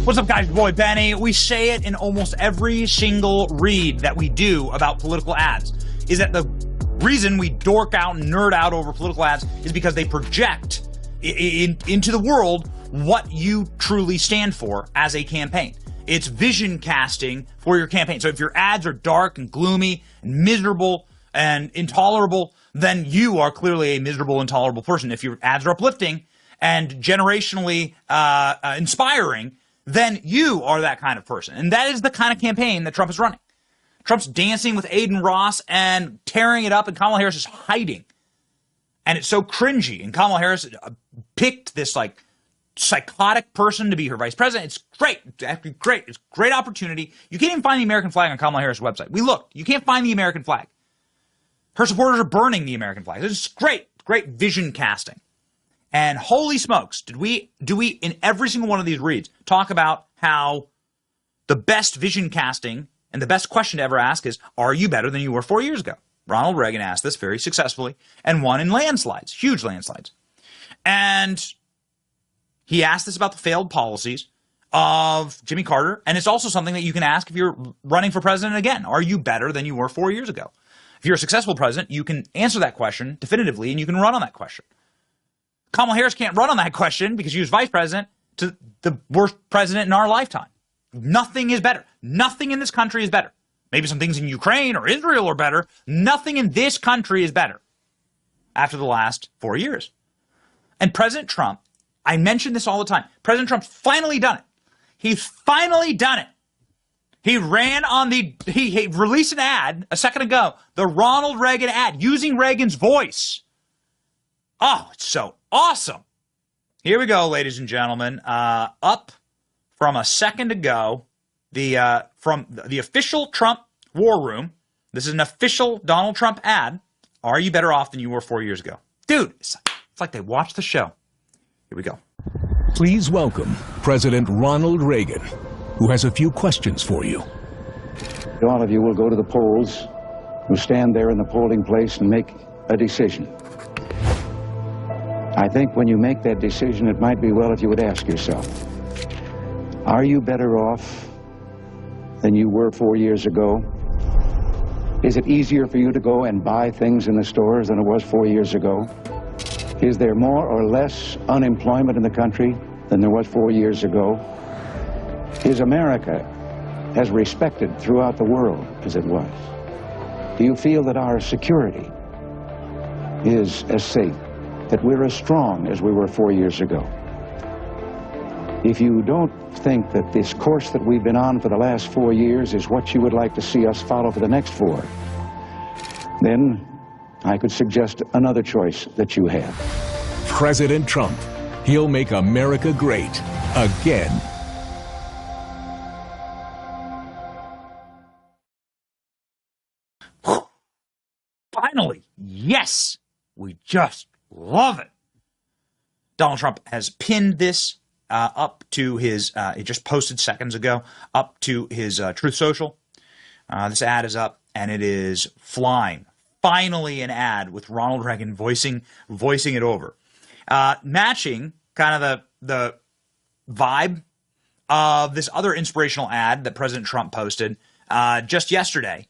What's up, guys? Your boy Benny. We say it in almost every single read that we do about political ads, is that the reason we dork out and nerd out over political ads is because they project into the world what you truly stand for as a campaign. It's vision casting for your campaign. So if your ads are dark and gloomy and miserable and intolerable, then you are clearly a miserable, intolerable person. If your ads are uplifting and generationally inspiring, then you are that kind of person. And that is the kind of campaign that Trump is running. Trump's dancing with Aiden Ross and tearing it up, and Kamala Harris is hiding. And it's so cringy. And Kamala Harris picked this, like, psychotic person to be her vice president. It's great. It's actually great. It's a great opportunity. You can't even find the American flag on Kamala Harris' website. We looked. You can't find the American flag. Her supporters are burning the American flag. It's great. Great vision casting. And holy smokes, do we in every single one of these reads talk about how the best vision casting and the best question to ever ask is, are you better than you were 4 years ago? Ronald Reagan asked this very successfully and won in landslides, huge landslides. And he asked this about the failed policies of Jimmy Carter. And it's also something that you can ask if you're running for president again. Are you better than you were 4 years ago? If you're a successful president, you can answer that question definitively and you can run on that question. Kamala Harris can't run on that question because she was vice president to the worst president in our lifetime. Nothing is better. Nothing in this country is better. Maybe some things in Ukraine or Israel are better. Nothing in this country is better after the last 4 years. And President Trump, I mention this all the time, President Trump's finally done it. He's finally done it. He ran on he released an ad a second ago, the Ronald Reagan ad, using Reagan's voice. Oh, it's so awesome. Here we go, ladies and gentlemen. Up from a second ago, from the official Trump war room. This is an official Donald Trump ad. Are you better off than you were 4 years ago? Dude, it's like they watched the show. Here we go. Please welcome President Ronald Reagan, who has a few questions for you. All of you will go to the polls, who stand there in the polling place and make a decision. I think when you make that decision, it might be well if you would ask yourself, are you better off than you were 4 years ago? Is it easier for you to go and buy things in the stores than it was 4 years ago? Is there more or less unemployment in the country than there was 4 years ago? Is America as respected throughout the world as it was? Do you feel that our security is as safe, that we're as strong as we were 4 years ago? If you don't think that this course that we've been on for the last 4 years is what you would like to see us follow for the next 4, then I could suggest another choice that you have. President Trump. He'll make America great again. Finally, yes, we just love it. Donald Trump has pinned this up to his, it just posted seconds ago, up to his Truth Social. This ad is up and it is flying. Finally an ad with Ronald Reagan voicing it over. Matching kind of the vibe of this other inspirational ad that President Trump posted just yesterday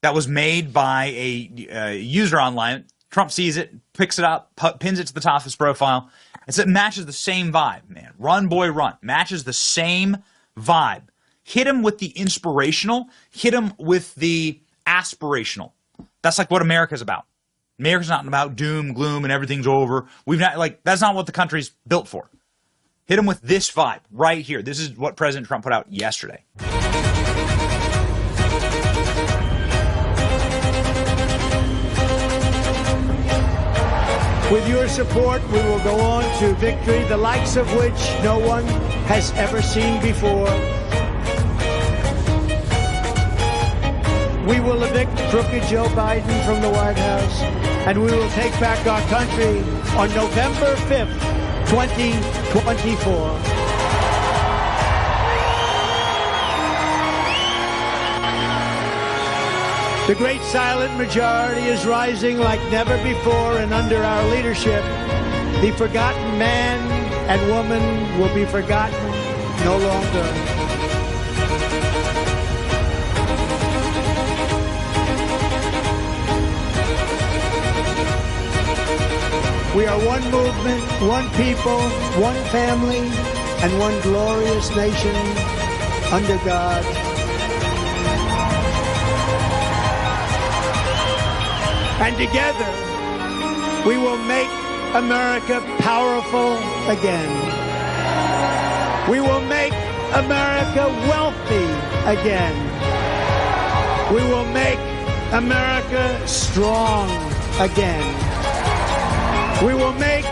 that was made by a user online. Trump sees it, picks it up, pins it to the top of his profile. It matches the same vibe, man. Run, boy, run. Matches the same vibe. Hit him with the inspirational. Hit him with the aspirational. That's like what America's about. America's not about doom, gloom, and everything's over. That's not what the country's built for. Hit him with this vibe right here. This is what President Trump put out yesterday. With your support, we will go on to victory, the likes of which no one has ever seen before. We will evict crooked Joe Biden from the White House, and we will take back our country on November 5th, 2024. The great silent majority is rising like never before, and under our leadership, the forgotten man and woman will be forgotten, no longer. We are one movement, one people, one family, and one glorious nation under God. And together, we will make America powerful again. We will make America wealthy again. We will make America strong again. We will make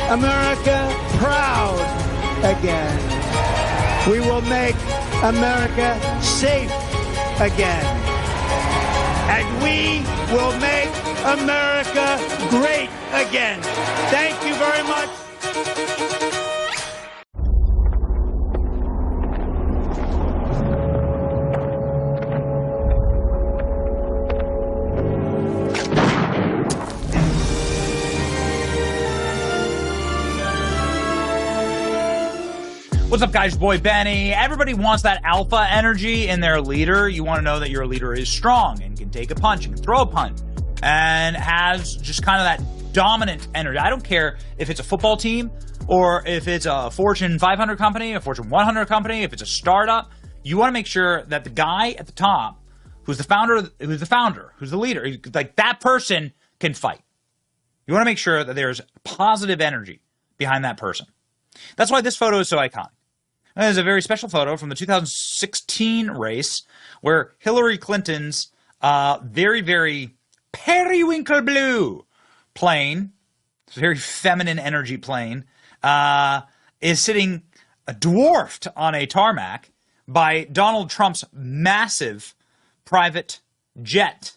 America proud again. We will make America safe again. And we will make America great again. Thank you very much. What's up, guys? Your boy Benny. Everybody wants that alpha energy in their leader. You want to know that your leader is strong and can take a punch and can throw a punch and has just kind of that dominant energy. I don't care if it's a football team or if it's a Fortune 500 company, a Fortune 100 company, if it's a startup. You want to make sure that the guy at the top, who's the founder, who's the leader, like that person can fight. You want to make sure that there's positive energy behind that person. That's why this photo is so iconic. It is a very special photo from the 2016 race where Hillary Clinton's very, very periwinkle blue plane, very feminine energy plane, is sitting dwarfed on a tarmac by Donald Trump's massive private jet.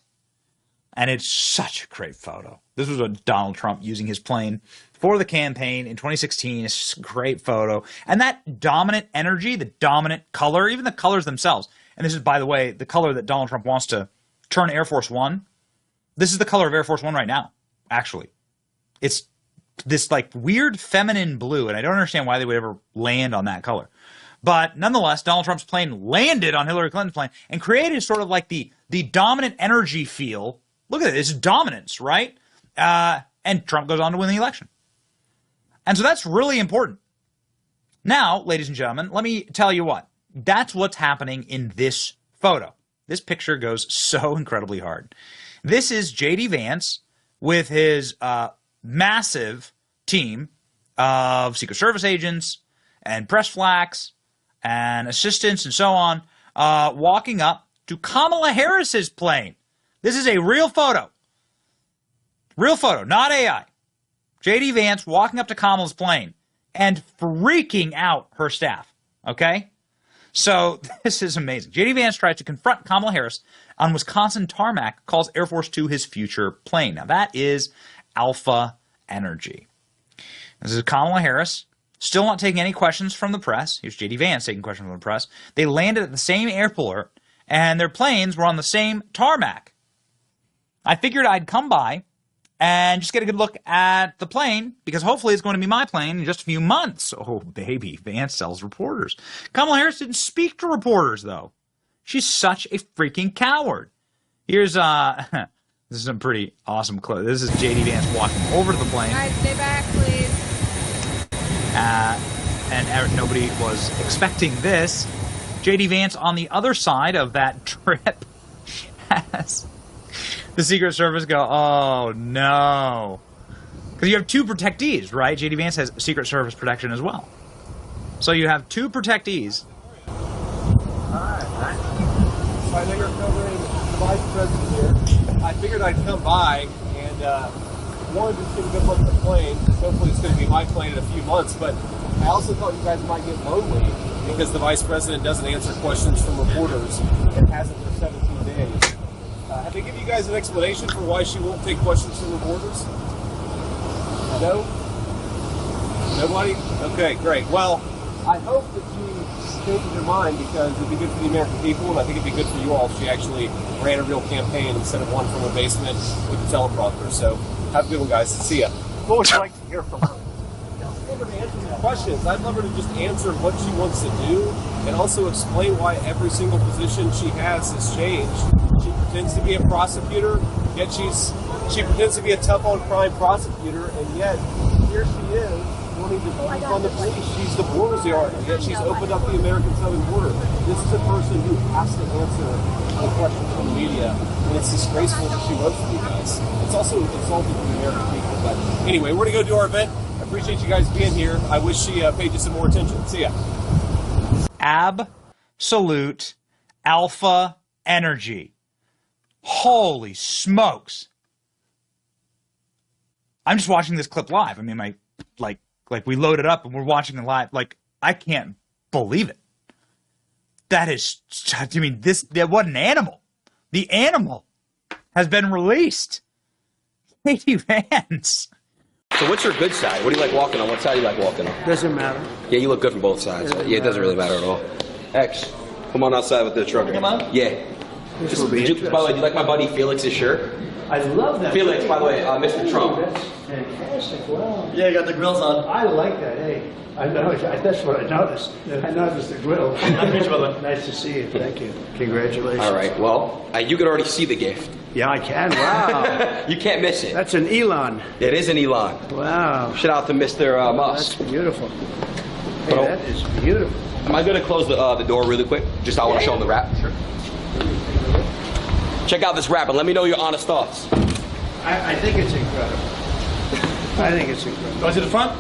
And it's such a great photo. This was Donald Trump using his plane for the campaign in 2016. It's just a great photo. And that dominant energy, the dominant color, even the colors themselves. And this is, by the way, the color that Donald Trump wants to turn Air Force One. This is the color of Air Force One right now, actually. It's this like weird feminine blue, and I don't understand why they would ever land on that color. But nonetheless, Donald Trump's plane landed on Hillary Clinton's plane and created sort of like the dominant energy feel. Look at it. It's dominance, right? And Trump goes on to win the election. And so that's really important. Now, ladies and gentlemen, let me tell you what. That's what's happening in this photo. This picture goes so incredibly hard. This is J.D. Vance with his massive team of Secret Service agents and press flacks and assistants and so on, walking up to Kamala Harris's plane. This is a real photo. Real photo, not AI. J.D. Vance walking up to Kamala's plane and freaking out her staff, okay? So this is amazing. J.D. Vance tries to confront Kamala Harris on Wisconsin tarmac, calls Air Force 2 his future plane. Now that is alpha energy. This is Kamala Harris, still not taking any questions from the press. Here's J.D. Vance taking questions from the press. They landed at the same airport, and their planes were on the same tarmac. I figured I'd come by and just get a good look at the plane, because hopefully it's going to be my plane in just a few months. Oh, baby, Vance sells reporters. Kamala Harris didn't speak to reporters, though. She's such a freaking coward. Here's, this is a pretty awesome clip. This is J.D. Vance walking over to the plane. Guys, stay back, please. And nobody was expecting this. J.D. Vance on the other side of that trip has the Secret Service go, oh, no. Because you have two protectees, right? J.D. Vance has Secret Service protection as well. So you have two protectees. Alright. So I know you're covering the Vice President here. I figured I'd come by and wanted to get a good look at the plane. Hopefully it's going to be my plane in a few months. But I also thought you guys might get lonely because the Vice President doesn't answer questions from reporters and hasn't for 17 days. Have they given you guys an explanation for why she won't take questions from reporters? No? Nobody? Okay, great. Well, I hope that she changes her mind, because it'd be good for the American people, and I think it'd be good for you all if she actually ran a real campaign instead of one from a basement with a teleprompter. So have a good one, guys. See ya. What would you like to hear from her? love her to answer the questions. I'd love her to just answer what she wants to do and also explain why every single position she has changed. She pretends to be a prosecutor, yet she pretends to be a tough-on-crime prosecutor, and yet here she is wanting to defund the police. She's the border czar, yet she's opened up the American southern border. This is a person who has to answer the questions from the media, and it's disgraceful that she votes for you guys. It's also insulting to the American people. But anyway, we're going to go do our event. I appreciate you guys being here. I wish she paid you some more attention. See ya. Absolute alpha energy. Holy smokes. I'm just watching this clip live. I mean, like we load it up and we're watching it live. Like, I can't believe it. That is, I mean, what an animal. The animal has been released. Katie Vance. So what's your good side? What do you like walking on? What side do you like walking on? Doesn't matter. Yeah, you look good from both sides. Yeah, it doesn't really matter at all. X, come on outside with the trucker. Come on? Yeah. This will be interesting. By the way, do you like my buddy Felix's shirt? I love that. Felix, by the way, Mr. Trump. That's fantastic. Wow. Yeah, I got the grills on. I like that. Hey, I know. That's what I noticed. I noticed the grill. Nice to see you. Thank you. Congratulations. All right. Well, you can already see the gift. Yeah, I can. Wow. You can't miss it. That's an Elon. It is an Elon. Wow. Shout out to Mr. Musk. That's beautiful. Hey, that is beautiful. Am I going to close the door really quick? Just I want to show them the wrap. Sure. Check out this wrap and let me know your honest thoughts. I think it's incredible. I think it's incredible. Go to the front?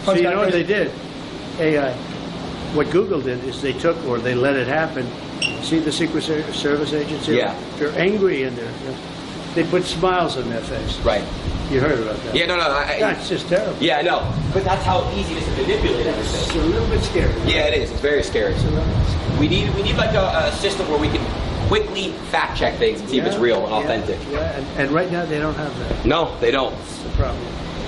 So you know what they did? AI. What Google did is they took, or they let it happen. See the Secret Service agents here? Yeah. They're angry and they put smiles on their face. Right. You heard about that? Yeah, no. That's just terrible. Yeah, I know. But that's how easy it is to manipulate It's everything. a little bit scary. Yeah, it is. It's very scary. We need like a system where we can quickly fact check things and see if it's real and authentic. Yeah, and right now they don't have that. No, they don't. That's the problem.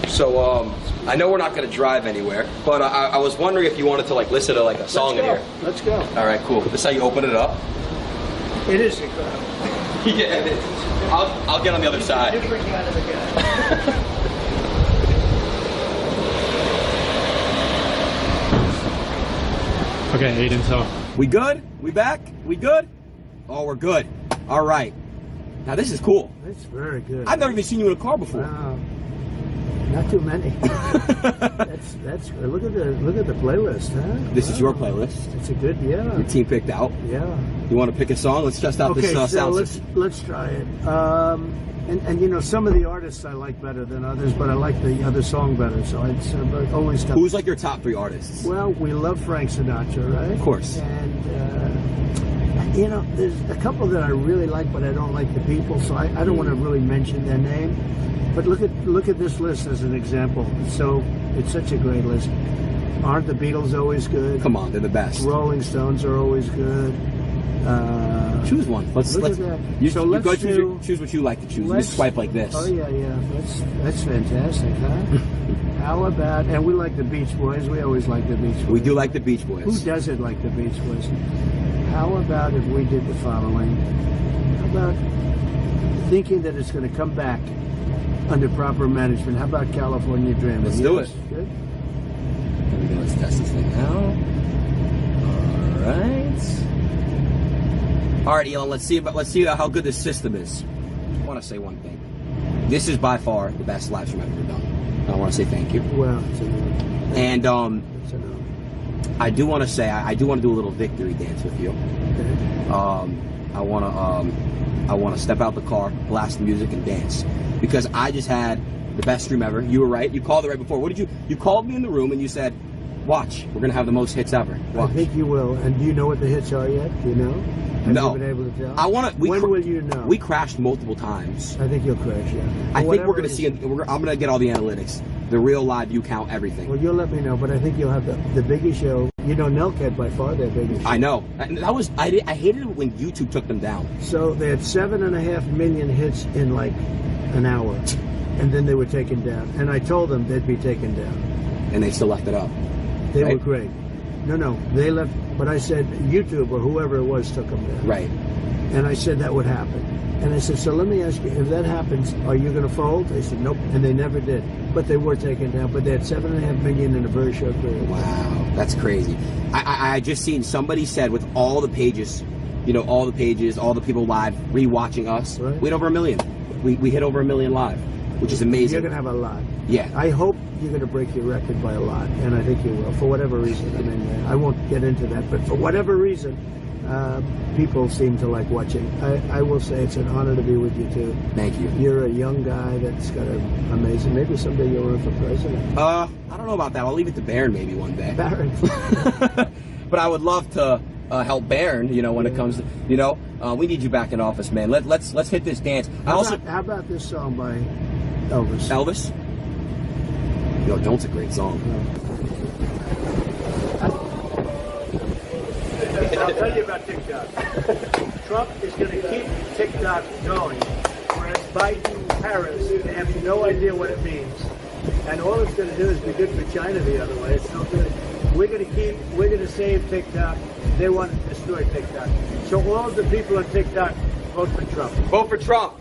So, I know we're not going to drive anywhere, but I was wondering if you wanted to like listen to like a song in here. Let's go. All right, cool. This is how you open it up. It is incredible. Yeah, it is. I'll get on the other side. Different kind of a guy. Okay, Aiden, so. We good? We back? We good? Oh, we're good. All right. Now this is cool. That's very good. I've never even seen you in a car before. Wow. Not too many. that's good. Look at the playlist, huh? This is your playlist. It's a good, yeah. Your team picked out. Yeah. You want to pick a song? Let's test out this sound system. Let's try it. And you know, some of the artists I like better than others, but I like the other song better. So it's only stuff. Who's like your top 3 artists? Well, we love Frank Sinatra, right? Of course. And you know, there's a couple that I really like, but I don't like the people, so I don't want to really mention their name. But look at this list as an example. So it's such a great list. Aren't the Beatles always good? Come on, they're the best. Rolling Stones are always good. Choose one. Let's at that. choose what you like to choose. Just swipe like this. Oh yeah. That's fantastic, huh? How about, and we like the Beach Boys. We always like the Beach Boys. We do like the Beach Boys. Who doesn't like the Beach Boys? How about if we did the following? How about thinking that it's going to come back under proper management? How about California Dreaming? Let's do it. Good. Let's test this thing out. All right, Elon. Let's see how good this system is. I want to say one thing. This is by far the best live stream I've ever done. I want to say thank you. Well, and I do want to say I do want to do a little victory dance with you. Okay. I want to step out the car, blast the music, and dance because I just had the best stream ever. You were right. You called it right before. What did you? You called me in the room and you said, "Watch, we're gonna have the most hits ever." Watch. I think you will. And do you know what the hits are yet? Do you know? Have No. you been able to tell? I want to. When will you know? We crashed multiple times. I think you'll crash. Yeah. I think we're gonna see. I'm gonna get all the analytics, the real live view count, everything. Well, you'll let me know, but I think you'll have the biggest show. You know, Nelk had by far their biggest show. I know. And that was. I hated it when YouTube took them down. So they had 7.5 million hits in like an hour, and then they were taken down. And I told them they'd be taken down. And they still left it up. They right? were great. No, they left. But I said YouTube or whoever it was took them down. Right. And I said that would happen. And I said, so let me ask you, if that happens, are you going to fold? They said, nope. And they never did. But they were taken down. But they had $7.5 million in a very short period. Wow, that's crazy. I just seen somebody said with all the pages, you know, all the pages, all the people live rewatching us, right. we hit over 1 million. We hit over 1 million live, which is amazing. You're going to have a lot. Yeah. I hope you're going to break your record by a lot. And I think you will, for whatever reason. I mean, I won't get into that. But for whatever reason, people seem to like watching. I will say it's an honor to be with you, too. Thank you. You're a young guy that's got an amazing... Maybe someday you'll run for president. I don't know about that. I'll leave it to Barron maybe one day. Barron. But I would love to help Barron, you know, when it comes to, you know, we need you back in office, man. Let's hit this dance. How about this song by Elvis? Elvis? Yo, Don't's a great song. I'll tell you about TikTok. Trump is going to keep TikTok going, whereas Biden and Harris, they have no idea what it means. And all it's going to do is be good for China the other way. It's no good. We're going to save TikTok. They want to destroy TikTok. So all of the people on TikTok, vote for Trump. Vote for Trump.